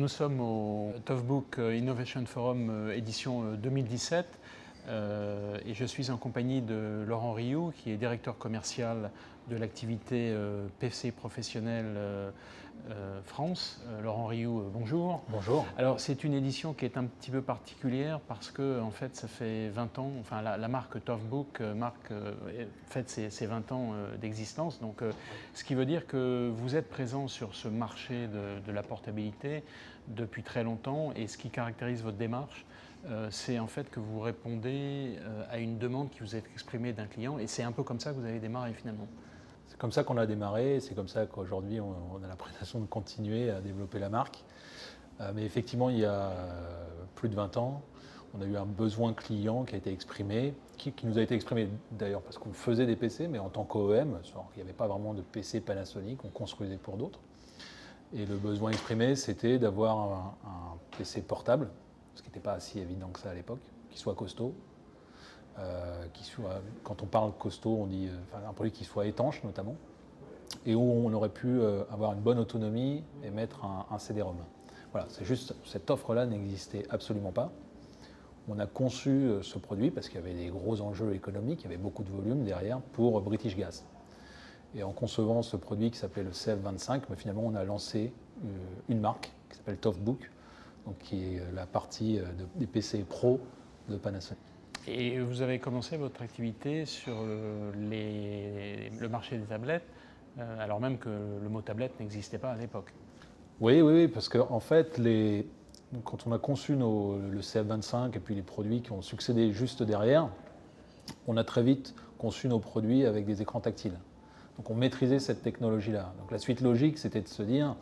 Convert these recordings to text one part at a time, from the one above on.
Nous sommes au Toughbook Innovation Forum édition 2017 et je suis en compagnie de Laurent Rioux qui est directeur commercial de l'activité PC professionnelle France. Laurent Rioux, bonjour. Bonjour. Alors c'est une édition qui est un petit peu particulière parce que en fait ça fait 20 ans, enfin la marque Toughbook fête ses 20 ans d'existence. Donc ce qui veut dire que vous êtes présent sur ce marché de la portabilité depuis très longtemps et ce qui caractérise votre démarche, c'est en fait que vous répondez à une demande qui vous est exprimée d'un client et c'est un peu comme ça que vous avez démarré finalement. C'est comme ça qu'on a démarré, c'est comme ça qu'aujourd'hui on a la prétention de continuer à développer la marque. Mais effectivement, il y a plus de 20 ans, on a eu un besoin client qui a été exprimé, qui nous a été exprimé d'ailleurs parce qu'on faisait des PC, mais en tant qu'OEM, il n'y avait pas vraiment de PC Panasonic, on construisait pour d'autres. Et le besoin exprimé, c'était d'avoir un PC portable, ce qui n'était pas si évident que ça à l'époque, qui soit costaud. Quand on parle costaud, on dit un produit qui soit étanche notamment, et où on aurait pu avoir une bonne autonomie et mettre un CD-ROM. Voilà, c'est juste, cette offre-là n'existait absolument pas. On a conçu ce produit parce qu'il y avait des gros enjeux économiques, il y avait beaucoup de volume derrière pour British Gas. Et en concevant ce produit qui s'appelait le CF25, finalement on a lancé une marque qui s'appelle Toughbook, donc qui est la partie des PC Pro de Panasonic. Et vous avez commencé votre activité sur le marché des tablettes, alors même que le mot tablette n'existait pas à l'époque. Oui, parce qu'en fait, quand on a conçu le CF25 et puis les produits qui ont succédé juste derrière, on a très vite conçu nos produits avec des écrans tactiles. Donc on maîtrisait cette technologie-là. Donc la suite logique, c'était de se dire,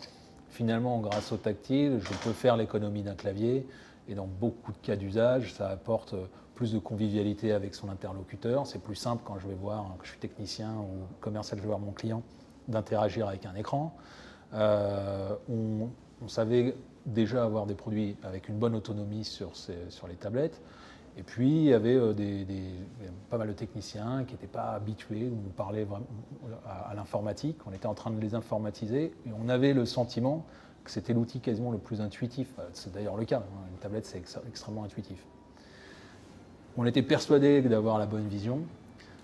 finalement, grâce au tactile, je peux faire l'économie d'un clavier. Et dans beaucoup de cas d'usage, ça apporte plus de convivialité avec son interlocuteur. C'est plus simple quand je vais voir, que je suis technicien ou commercial, je vais voir mon client, d'interagir avec un écran. On savait déjà avoir des produits avec une bonne autonomie sur les tablettes. Et puis, il y avait pas mal de techniciens qui n'étaient pas habitués, où on parlait vraiment à l'informatique. On était en train de les informatiser et on avait le sentiment que c'était l'outil quasiment le plus intuitif. C'est d'ailleurs le cas, une tablette c'est extrêmement intuitif. On était persuadé d'avoir la bonne vision.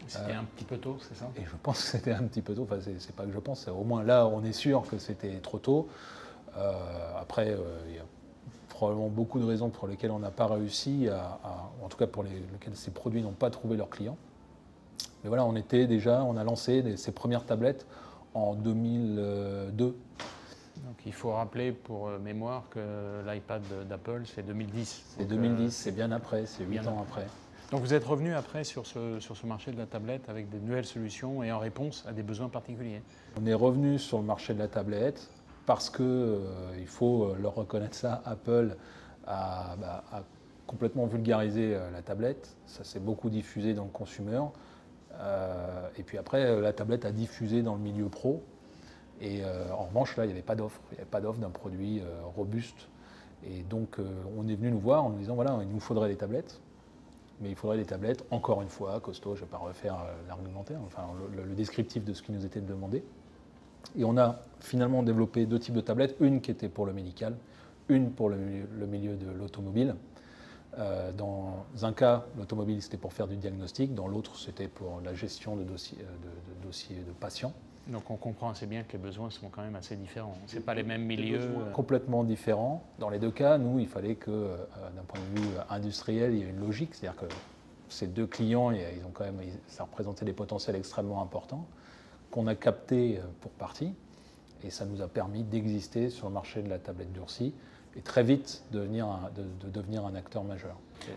C'était un petit peu tôt, c'est ça? Et je pense que c'était un petit peu tôt, enfin c'est pas que je pense, au moins là on est sûr que c'était trop tôt. Après, il y a probablement beaucoup de raisons pour lesquelles on n'a pas réussi, en tout cas pour lesquelles ces produits n'ont pas trouvé leurs clients. Mais voilà, on a lancé ces premières tablettes en 2002. Donc il faut rappeler pour mémoire que l'iPad d'Apple c'est 2010. C'est 2010, c'est bien après, c'est 8 ans après. Donc vous êtes revenu après sur ce marché de la tablette avec des nouvelles solutions et en réponse à des besoins particuliers. On est revenu sur le marché de la tablette parce que, il faut leur reconnaître ça, Apple a complètement vulgarisé la tablette. Ça s'est beaucoup diffusé dans le consumer. Et puis après, la tablette a diffusé dans le milieu pro. Et en revanche, là, il n'y avait pas d'offre. Il n'y avait pas d'offre d'un produit robuste. Et donc, on est venu nous voir en nous disant, voilà, il nous faudrait des tablettes. Mais il faudrait des tablettes, encore une fois, costauds, je ne vais pas refaire l'argumentaire, enfin le descriptif de ce qui nous était demandé. Et on a finalement développé deux types de tablettes, une qui était pour le médical, une pour le milieu de l'automobile. Dans un cas, l'automobile c'était pour faire du diagnostic, dans l'autre c'était pour la gestion de dossiers de patients. Donc on comprend assez bien que les besoins sont quand même assez différents. Ce n'est pas les mêmes milieux. Complètement différents. Dans les deux cas, nous, il fallait que, d'un point de vue industriel, il y ait une logique. C'est-à-dire que ces deux clients, ça représentait des potentiels extrêmement importants qu'on a captés pour partie. Et ça nous a permis d'exister sur le marché de la tablette durcie et très vite de devenir un acteur majeur.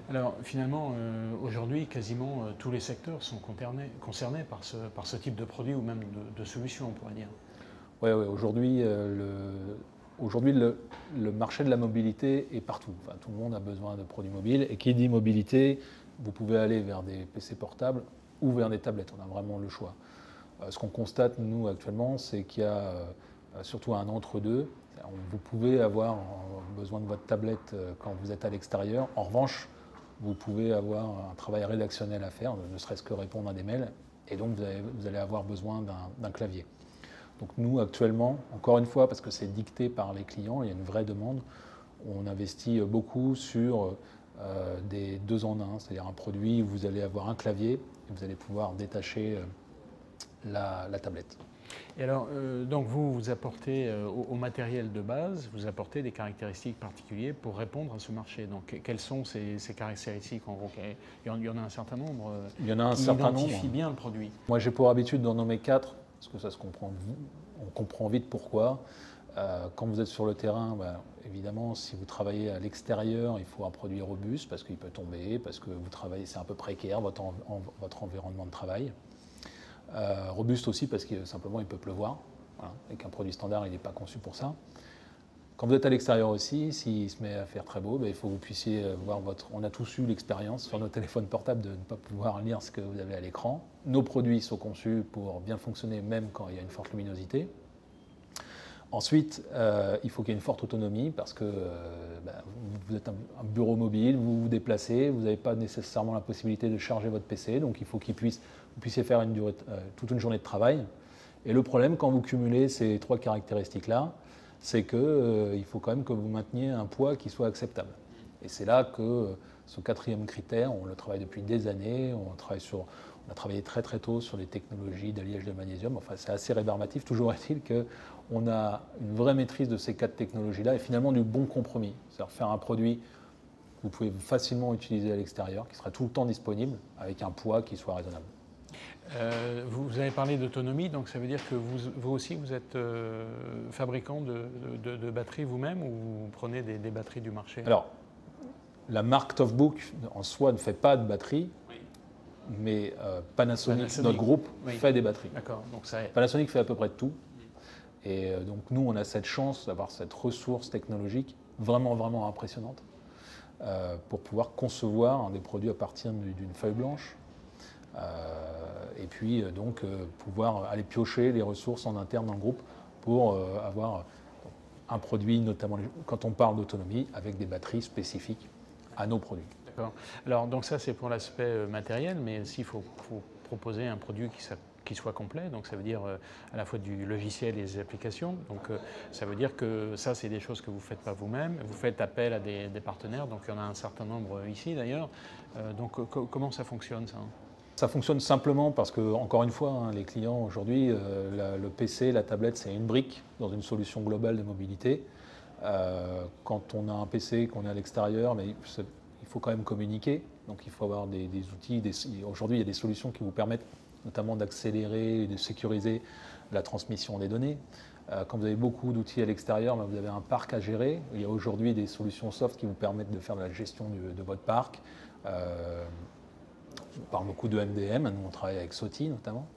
Alors finalement, aujourd'hui, quasiment tous les secteurs sont concernés par ce type de produit ou même de solution, on pourrait dire. Oui, aujourd'hui, le marché de la mobilité est partout. Enfin, tout le monde a besoin de produits mobiles. Et qui dit mobilité, vous pouvez aller vers des PC portables ou vers des tablettes. On a vraiment le choix. Ce qu'on constate, nous, actuellement, c'est qu'il y a surtout un entre-deux. Vous pouvez avoir besoin de votre tablette quand vous êtes à l'extérieur. En revanche, vous pouvez avoir un travail rédactionnel à faire, ne serait-ce que répondre à des mails, et donc vous allez avoir besoin d'un clavier. Donc nous, actuellement, encore une fois, parce que c'est dicté par les clients, il y a une vraie demande, on investit beaucoup sur des 2 en 1, c'est-à-dire un produit où vous allez avoir un clavier et vous allez pouvoir détacher la tablette. Et alors, donc vous apportez au matériel de base, vous apportez des caractéristiques particulières pour répondre à ce marché. Donc, quelles sont ces caractéristiques en gros? Il y en a un certain nombre Il y en a un qui certain identifient nombre. bien le produit. Moi, j'ai pour habitude d'en nommer 4, parce que ça se comprend, on comprend vite pourquoi. Quand vous êtes sur le terrain, évidemment, si vous travaillez à l'extérieur, il faut un produit robuste parce qu'il peut tomber, parce que vous travaillez, c'est un peu précaire votre environnement de travail. Robuste aussi parce que simplement il peut pleuvoir, voilà, et qu'un produit standard il n'est pas conçu pour ça. Quand vous êtes à l'extérieur aussi, s'il se met à faire très beau, il faut que vous puissiez voir votre... On a tous eu l'expérience sur nos téléphones portables de ne pas pouvoir lire ce que vous avez à l'écran. Nos produits sont conçus pour bien fonctionner même quand il y a une forte luminosité. Ensuite, il faut qu'il y ait une forte autonomie parce que vous êtes un bureau mobile, vous vous déplacez, vous n'avez pas nécessairement la possibilité de charger votre PC, donc il faut vous puissiez faire toute une journée de travail. Et le problème, quand vous cumulez ces 3 caractéristiques-là, c'est qu'il faut quand même que vous mainteniez un poids qui soit acceptable. Et c'est là que ce 4e critère, on le travaille depuis des années, on a travaillé très très tôt sur les technologies d'alliage de magnésium, enfin c'est assez rébarbatif, toujours est-il qu'on a une vraie maîtrise de ces 4 technologies-là et finalement du bon compromis, c'est-à-dire faire un produit que vous pouvez facilement utiliser à l'extérieur, qui sera tout le temps disponible, avec un poids qui soit raisonnable. Vous avez parlé d'autonomie, donc ça veut dire que vous aussi vous êtes fabricant de batteries vous-même ou vous prenez des batteries du marché? Alors, la marque Toughbook en soi ne fait pas de batterie, mais Panasonic, notre groupe, fait des batteries. D'accord, donc ça... Panasonic fait à peu près de tout. Et donc nous, on a cette chance d'avoir cette ressource technologique vraiment, vraiment impressionnante pour pouvoir concevoir des produits à partir d'une feuille blanche. Et puis donc pouvoir aller piocher les ressources en interne dans le groupe pour avoir un produit, notamment quand on parle d'autonomie, avec des batteries spécifiques à nos produits. D'accord. Alors donc ça c'est pour l'aspect matériel, mais s'il faut proposer un produit qui soit complet, donc ça veut dire à la fois du logiciel et des applications, donc ça veut dire que ça c'est des choses que vous ne faites pas vous-même, vous faites appel à des partenaires, donc il y en a un certain nombre ici d'ailleurs, donc comment ça fonctionne ça? Ça fonctionne simplement parce que, encore une fois, les clients aujourd'hui, le PC, la tablette, c'est une brique dans une solution globale de mobilité. Quand on a un PC, qu'on est à l'extérieur, mais il faut quand même communiquer. Donc il faut avoir des outils. Aujourd'hui, il y a des solutions qui vous permettent notamment d'accélérer et de sécuriser la transmission des données. Quand vous avez beaucoup d'outils à l'extérieur, vous avez un parc à gérer. Il y a aujourd'hui des solutions soft qui vous permettent de faire de la gestion de votre parc. On parle beaucoup de MDM, nous on travaille avec SOTI notamment.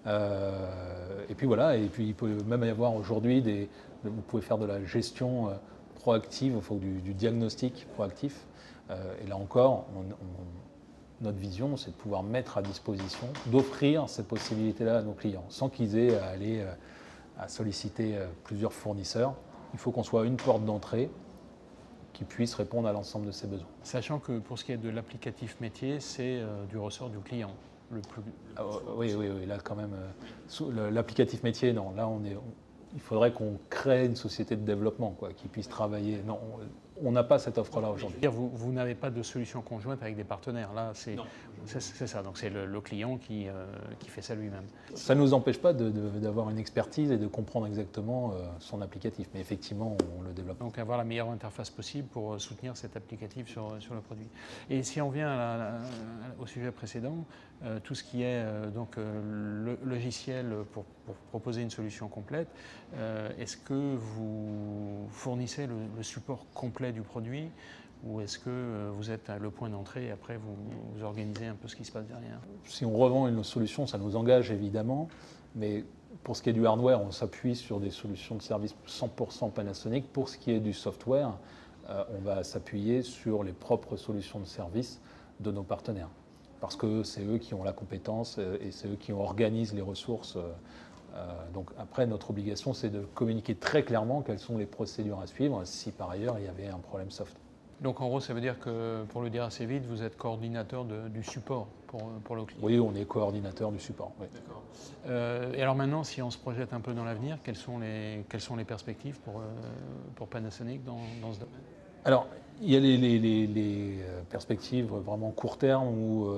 Et puis voilà, et puis il peut même y avoir aujourd'hui, vous pouvez faire de la gestion proactive, enfin, du diagnostic proactif. Et là encore, notre vision, c'est de pouvoir mettre à disposition, d'offrir cette possibilité-là à nos clients, sans qu'ils aient à aller à solliciter plusieurs fournisseurs. Il faut qu'on soit une porte d'entrée qui puisse répondre à l'ensemble de ses besoins. Sachant que pour ce qui est de l'applicatif métier, c'est du ressort du client. Oui, là quand même, l'applicatif métier, non, là il faudrait qu'on crée une société de développement qui puisse travailler. Non, on n'a pas cette offre-là aujourd'hui. Vous n'avez pas de solution conjointe avec des partenaires, là c'est ça, donc c'est le client qui fait ça lui-même. Ça ne nous empêche pas d'avoir une expertise et de comprendre exactement son applicatif, mais effectivement on le développe. Donc avoir la meilleure interface possible pour soutenir cet applicatif sur le produit. Et si on vient au sujet précédent, tout ce qui est donc le logiciel pour proposer une solution complète, est-ce que vous fournissez le support complet du produit ou est-ce que vous êtes le point d'entrée et après vous organisez un peu ce qui se passe derrière? Si on revend une solution, ça nous engage évidemment, mais pour ce qui est du hardware, on s'appuie sur des solutions de service 100% Panasonic. Pour ce qui est du software, on va s'appuyer sur les propres solutions de service de nos partenaires. Parce que c'est eux qui ont la compétence et c'est eux qui organisent les ressources. Donc après, notre obligation, c'est de communiquer très clairement quelles sont les procédures à suivre si par ailleurs il y avait un problème soft. Donc en gros, ça veut dire que, pour le dire assez vite, vous êtes coordinateur du support pour le client? Oui, on est coordinateur du support. Oui. D'accord. Et alors maintenant, si on se projette un peu dans l'avenir, quelles sont les perspectives pour Panasonic dans ce domaine? Alors, il y a les perspectives vraiment court terme où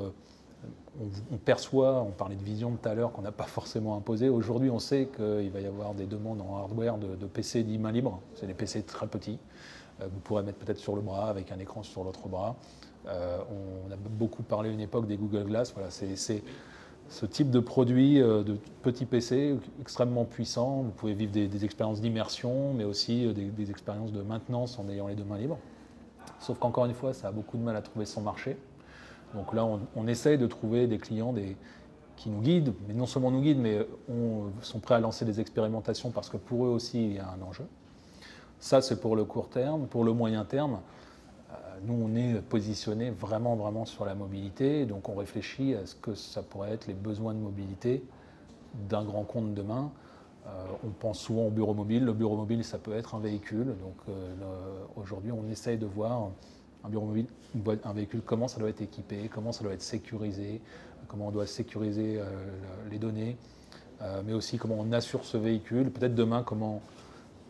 on perçoit, on parlait de vision tout à l'heure qu'on n'a pas forcément imposé. Aujourd'hui, on sait qu'il va y avoir des demandes en hardware de PC dits main libre. C'est des PC très petits. Vous pourrez mettre peut-être sur le bras avec un écran sur l'autre bras. On a beaucoup parlé à une époque des Google Glass. Voilà, c'est ce type de produit de petits PC extrêmement puissants. Vous pouvez vivre des expériences d'immersion, mais aussi des expériences de maintenance en ayant les deux mains libres. Sauf qu'encore une fois, ça a beaucoup de mal à trouver son marché. Donc là, on essaye de trouver des clients qui nous guident, mais non seulement nous guident, mais sont prêts à lancer des expérimentations parce que pour eux aussi, il y a un enjeu. Ça, c'est pour le court terme. Pour le moyen terme, nous, on est positionné vraiment sur la mobilité. Donc, on réfléchit à ce que ça pourrait être les besoins de mobilité d'un grand compte demain. On pense souvent au bureau mobile. Le bureau mobile, ça peut être un véhicule. Donc, aujourd'hui, on essaye de voir un bureau mobile, un véhicule, comment ça doit être équipé, comment ça doit être sécurisé, comment on doit sécuriser les données, mais aussi comment on assure ce véhicule. Peut-être demain,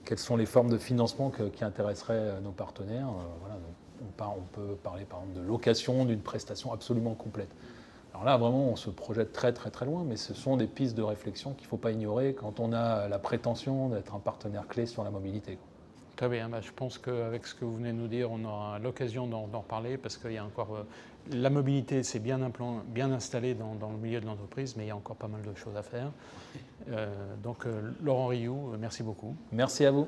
quelles sont les formes de financement qui intéresseraient nos partenaires. Voilà, donc on peut parler par exemple de location d'une prestation absolument complète. Alors là, vraiment, on se projette très loin, mais ce sont des pistes de réflexion qu'il ne faut pas ignorer quand on a la prétention d'être un partenaire clé sur la mobilité. Très bien, je pense qu'avec ce que vous venez de nous dire, on aura l'occasion d'en reparler parce qu'il y a encore. La mobilité, c'est bien installé dans le milieu de l'entreprise, mais il y a encore pas mal de choses à faire. Donc, Laurent Rioux, merci beaucoup. Merci à vous.